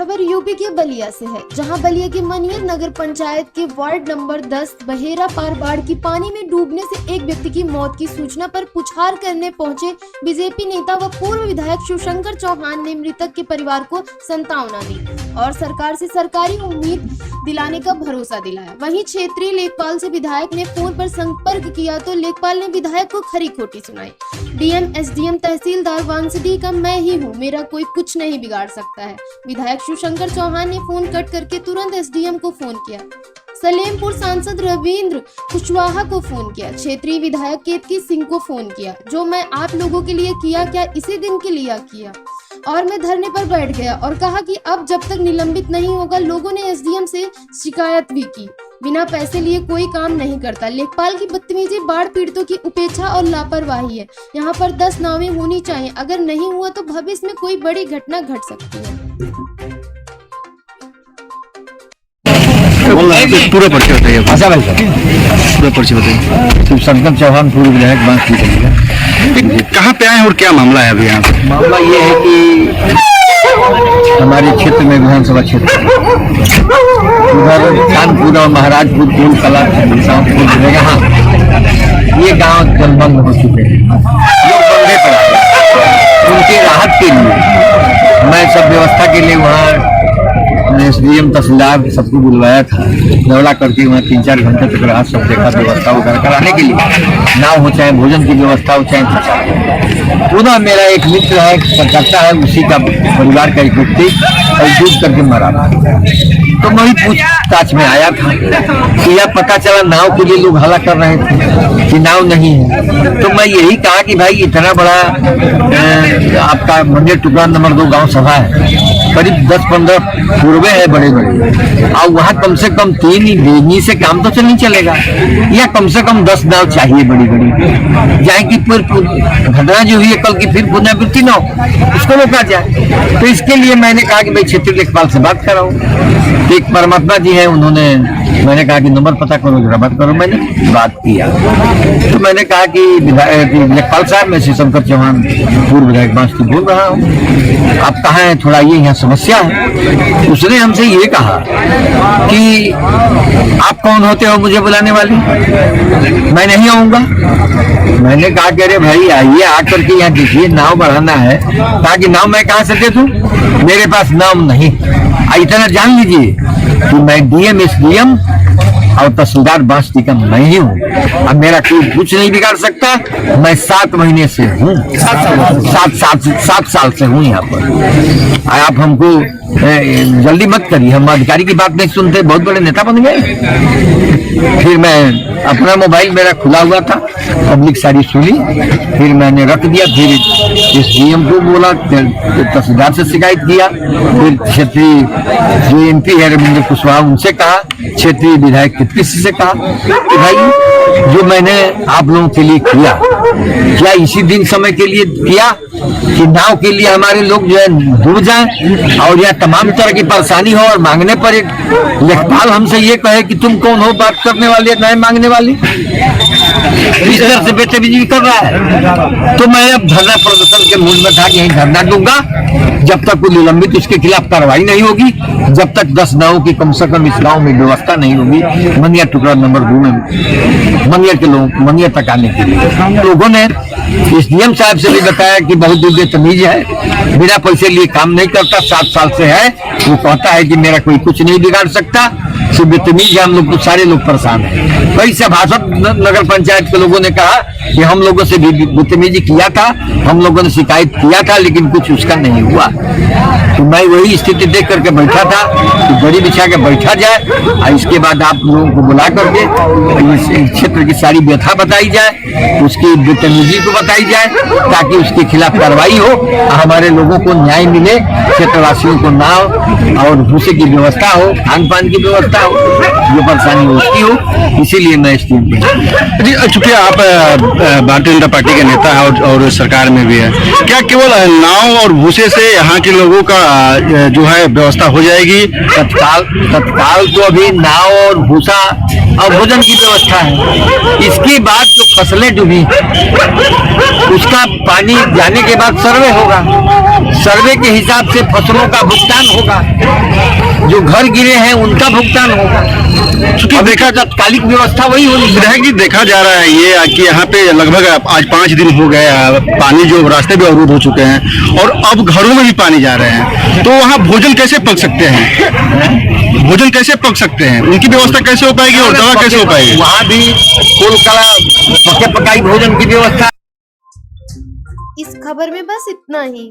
खबर यूपी के बलिया से है, जहां बलिया की मनियर नगर पंचायत के वार्ड नंबर 10 बहेरा पार बाढ़ की पानी में डूबने से एक व्यक्ति की मौत की सूचना पर पुछार करने पहुंचे बीजेपी नेता व पूर्व विधायक शिवशंकर चौहान ने मृतक के परिवार को सांत्वना दी और सरकार से सरकारी उम्मीद दिलाने का भरोसा दिलाया। वहीं क्षेत्रीय लेखपाल से विधायक ने फोन पर संपर्क किया तो लेखपाल ने विधायक को खरी खोटी सुनाई। डीएम, एसडीएम, तहसीलदार वांसदी का मैं ही हूँ, मेरा कोई कुछ नहीं बिगाड़ सकता है। विधायक शिवशंकर चौहान ने फोन कट करके तुरंत एसडीएम को फोन किया, सलेमपुर सांसद रविंद्र कुशवाहा को फोन किया, क्षेत्रीय विधायक केतकी सिंह को फोन किया। जो मैं आप लोगों के लिए किया, क्या इसी दिन के लिए किया? और मैं धरने पर बैठ गया और कहा कि अब जब तक निलंबित नहीं होगा। लोगों ने एसडीएम से शिकायत भी की, बिना पैसे लिए कोई काम नहीं करता। लेखपाल की बदतमीजी, बाढ़ पीड़ितों की उपेक्षा और लापरवाही है। यहाँ पर 10 नावें होनी चाहिए, अगर नहीं हुआ तो भविष्य में कोई बड़ी घटना घट सकती है। पूरा पर्ची बताइए। अच्छा भाई साहब, पूरा पर्ची बताइए। शिवशंकर चौहान पूर्व विधायक बांसदी बलिया। कहाँ पे आए हैं और क्या मामला है अभी यहाँ पे? मामला ये है कि हमारे क्षेत्र में विधानसभा क्षेत्र उधर कानपुर और महाराजपुर कोल कला यहाँ ये गांव जलमग्न हो चुके हैं। लोग बंधे पर आए, उनके राहत के लिए मैं सब व्यवस्था के लिए वहाँ एसडीएम, तहसीलदार सबको बुलवाया था। दौड़ा करके वहाँ 3-4 घंटे तक रहा, सब देखा, व्यवस्था वगैरह कराने के लिए, नाव हो चाहे भोजन की व्यवस्था हो चाहे पुनः मेरा एक मित्र है, करता है, उसी का परिवार का एक व्यक्ति डूब करके मरा था। तो मैं पूछताछ में आया था कि यह पता चला नाव के लिए लोग हल्ला कर रहे थे कि नाव नहीं है। तो मैं यही कहा कि भाई इतना बड़ा आपका मंदिर टुकड़ा नंबर 2 गांव सभा है, करीब 10-15 पूर्वे है बड़े बड़े, और वहाँ कम से कम 3 ही भेजनी से काम तो नहीं चलेगा, या कम से कम 10 नाव चाहिए बड़ी बड़ी, जाए कि फिर घटना जो हुई है कल की फिर पुनरावृत्ति न हो, उसको रोका जाए। तो इसके लिए मैंने कहा कि भाई क्षेत्रीय लेखपाल से बात कराओ। एक परमात्मा जी है, उन्होंने, मैंने कहा कि नंबर पता करो, जरा बात करो। मैंने बात किया तो मैंने कहा कि विधायक लेखपाल साहब, मैं शिवशंकर चौहान पूर्व विधायक बांसदी बोल रहा हूँ, आप कहाँ हैं, थोड़ा ये यहाँ समस्या है। उसने हमसे ये कहा कि आप कौन होते हो मुझे बुलाने वाले, मैं नहीं आऊंगा। मैंने कहा कि अरे भाई आइए, आकर के यहाँ देखिए, नाव बढ़ाना है, ताकि नाव मैं कहाँ से दे दूं, मेरे पास नाव नहीं। इतना जान लीजिए कि मैं डीएम, एसडीएम और तहसीलदार बांसदी का मैं ही हूँ। अब मेरा कोई कुछ नहीं बिगाड़ सकता। मैं 7 महीने से हूँ, 7 साल से हूँ यहाँ पर। आप हमको जल्दी मत करिए, हम अधिकारी की बात नहीं सुनते, बहुत बड़े नेता बन गए। फिर मैं अपना मोबाइल मेरा खुला हुआ था, पब्लिक सारी सुनी, फिर मैंने रख दिया। फिर एसडीएम को बोला, तहसीलदार से शिकायत किया, फिर क्षेत्रीय जो एमपी है रविंद्र कुशवाहा, उनसे कहा, क्षेत्रीय विधायक केतकी सिंह से कहा कि भाई जो मैंने आप लोगों के लिए किया, क्या इसी दिन समय के लिए किया कि नाव के लिए हमारे लोग जो है डूब जाएं और यह तमाम तरह की परेशानी हो, और मांगने पर एक लेखपाल हमसे ये कहे कि तुम कौन हो बात करने वाले, न्याय मांगने वाली, इस तरह से बेतमीजी कर रहा है। तो मैं अब धरना प्रदर्शन के मूड में था कि यहीं धरना दूंगा जब तक कोई निलंबित उसके खिलाफ कार्रवाई नहीं होगी, जब तक 10 नावों की कम से कम इस गाँव में व्यवस्था नहीं होगी। मनिया टुकड़ा नंबर 2 में मनिया के लोग मनिया तक आने के लिए लोगों ने एसडीएम साहब से भी बताया कि बहुत बेतमीज है, बिना पैसे लिए काम नहीं करता, 7 साल से है। वो कहता है कि मेरा कोई कुछ नहीं बिगाड़ सकता, सिर्फ बेतमीज है, हम लोग तो सारे लोग परेशान हैं। कई सभासद नगर पंचायत के लोगों ने कहा कि हम लोगों से भी बदतमीजी किया था, हम लोगों ने शिकायत किया था, लेकिन कुछ उसका नहीं हुआ। तो मैं वही स्थिति देख करके बैठा था कि बड़ी बिछा के बैठा जाए, और इसके बाद आप लोगों को बुला करके इस क्षेत्र की सारी व्यथा बताई जाए, उसकी बदतमीजी को बताई जाए, ताकि उसके खिलाफ कार्रवाई हो, हमारे लोगों को न्याय मिले, क्षेत्रवासियों को नाव और भूसे की व्यवस्था हो, खान पान की व्यवस्था हो, जो परेशानी उसकी हो। इसीलिए मैं जी, चूंकि आप भारतीय जनता पार्टी के नेता है और सरकार में भी है। क्या केवल नाव और भूसे से यहाँ के लोगों का जो है व्यवस्था हो जाएगी? तत्काल तो अभी नाव और भूसा और भोजन की व्यवस्था है। इसके बाद जो फसलें डूबी उसका पानी जाने के बाद सर्वे होगा। सर्वे के हिसाब से फसलों का भुगतान होगा, जो घर गिरे हैं उनका भुगतान होगा। क्योंकि देखा तात्कालिक व्यवस्था वही होनी कि देखा जा रहा है ये कि यहाँ पे लगभग आज 5 दिन हो गए, पानी जो रास्ते भी अवरुद्ध हो चुके हैं और अब घरों में भी पानी जा रहे हैं, तो वहाँ भोजन कैसे पक सकते हैं? भोजन कैसे पक सकते हैं? उनकी व्यवस्था कैसे हो पाएगी और दवा कैसे हो पाएगी? वहाँ भी कुल कला पके पकाई भोजन की व्यवस्था। इस खबर में बस इतना ही।